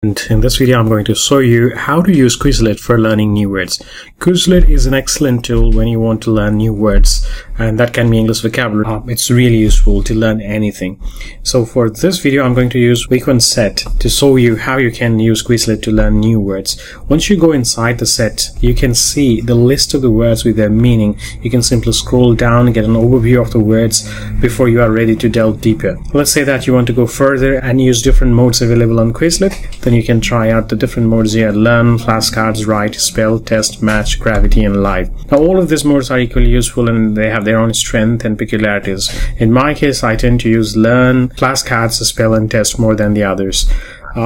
And in this video, I'm going to show you how to use Quizlet for learning new words. Quizlet is an excellent tool when you want to learn new words, and that can be English vocabulary. It's really useful to learn anything. So for this video, I'm going to use week 1 set to show you how you can use Quizlet to learn new words. Once you go inside the set, you can see the list of the words with their meaning. You can simply scroll down and get an overview of the words before you are ready to delve deeper. Let's say that you want to go further and use different modes available on Quizlet. Then you can try out the different modes here: learn, flashcards, write, spell, test, match, gravity, and live. Now all of these modes are equally useful and they have their own strength and peculiarities. In my case, I tend to use learn, flashcards, spell, and test more than the others.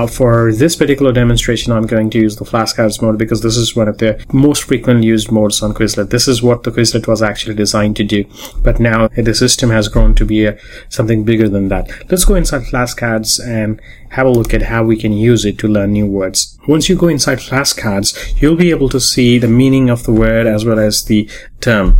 For this particular demonstration, I'm going to use the flashcards mode because this is one of the most frequently used modes on Quizlet. This is what the Quizlet was actually designed to do, but now the system has grown to be something bigger than that. Let's go inside flashcards and have a look at how we can use it to learn new words. Once you go inside flashcards, you'll be able to see the meaning of the word as well as the term.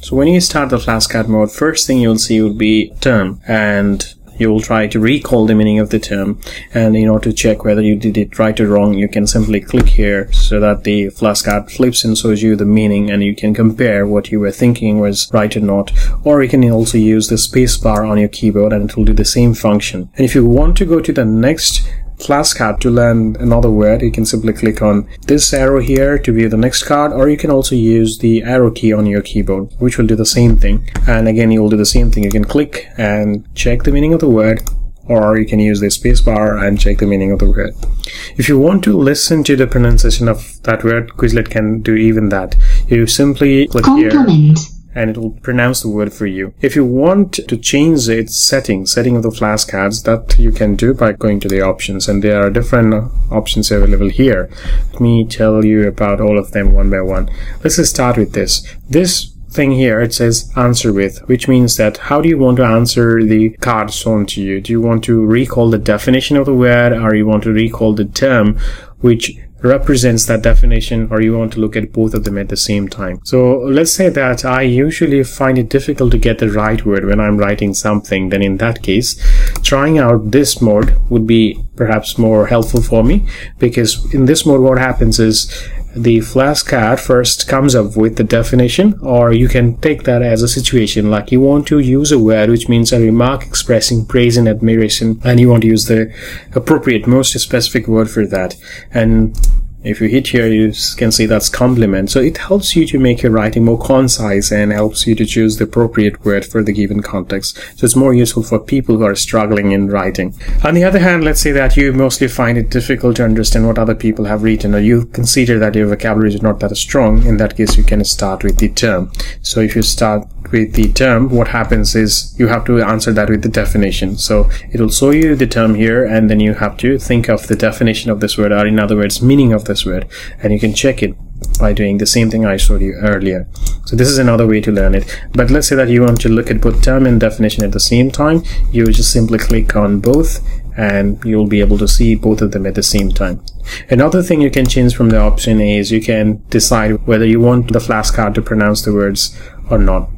So when you start the flashcard mode, first thing you'll see will be term, and you will try to recall the meaning of the term. And in order to check whether you did it right or wrong, you can simply click here so that the flashcard flips and shows you the meaning, and you can compare what you were thinking was right or not. Or you can also use the space bar on your keyboard and it will do the same function. And if you want to go to the next flashcard to learn another word, you can simply click on this arrow here to view the next card, or you can also use the arrow key on your keyboard, which will do the same thing. And again, you will do the same thing. You can click and check the meaning of the word, or you can use the space bar and check the meaning of the word. If you want to listen to the pronunciation of that word, Quizlet can do even that. You simply click here and it will pronounce the word for you. If you want to change its setting of the flashcards, that you can do by going to the options, and there are different options available here. Let me tell you about all of them one by one. Let's just start with this. This thing here, it says answer with, which means that how do you want to answer the card shown to you? Do you want to recall the definition of the word, or you want to recall the term which represents that definition, or you want to look at both of them at the same time? So let's say that I usually find it difficult to get the right word when I'm writing something. Then in that case, trying out this mode would be perhaps more helpful for me, because in this mode what happens is the flashcard first comes up with the definition, or you can take that as a situation, like you want to use a word which means a remark expressing praise and admiration, and you want to use the appropriate, most specific word for that. And if you hit here, you can see that's compliment. So it helps you to make your writing more concise and helps you to choose the appropriate word for the given context. So it's more useful for people who are struggling in writing. On the other hand, let's say that you mostly find it difficult to understand what other people have written, or you consider that your vocabulary is not that strong. In that case, you can start with the term. So if you start with the term, what happens is you have to answer that with the definition. So it will show you the term here, and then you have to think of the definition of this word, or in other words, meaning of this word, and you can check it by doing the same thing I showed you earlier. So this is another way to learn it. But let's say that you want to look at both term and definition at the same time. You just simply click on both and you'll be able to see both of them at the same time. Another thing you can change from the option is you can decide whether you want the flashcard to pronounce the words or not.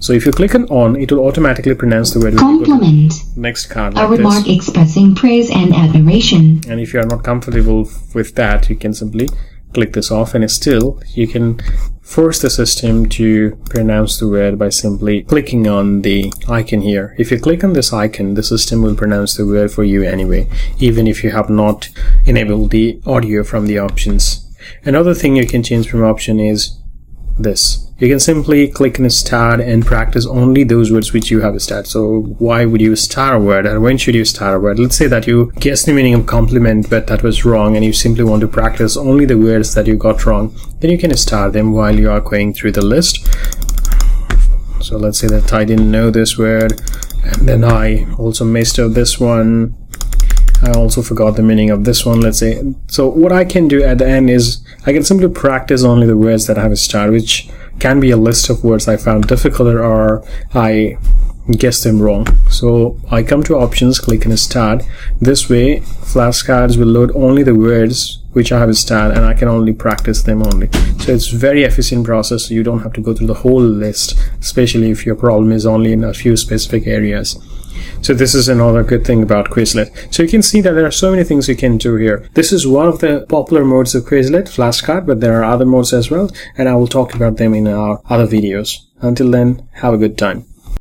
So if you click on, it will automatically pronounce the word. Compliment. Next card. A remark expressing praise and admiration. And if you are not comfortable with that, you can simply click this off, and still you can force the system to pronounce the word by simply clicking on the icon here. If you click on this icon, the system will pronounce the word for you anyway, even if you have not enabled the audio from the options. Another thing you can change from option is this. You can simply click on start and practice only those words which you have started. So why would you start a word, or when should you start a word? Let's say that you guessed the meaning of compliment but that was wrong, and you simply want to practice only the words that you got wrong. Then you can start them while you are going through the list. So let's say that I didn't know this word, and then I also messed up this one. I also forgot the meaning of this one, let's say. So what I can do at the end is I can simply practice only the words that I have started, which can be a list of words I found difficult or I guessed them wrong. So I come to options, click on start. This way flashcards will load only the words which I have started, and I can only practice them only. So it's very efficient process, so you don't have to go through the whole list, especially if your problem is only in a few specific areas. So this is another good thing about Quizlet. So you can see that there are so many things you can do here. This is one of the popular modes of Quizlet, flashcard, but there are other modes as well, and I will talk about them in our other videos. Until then, have a good time.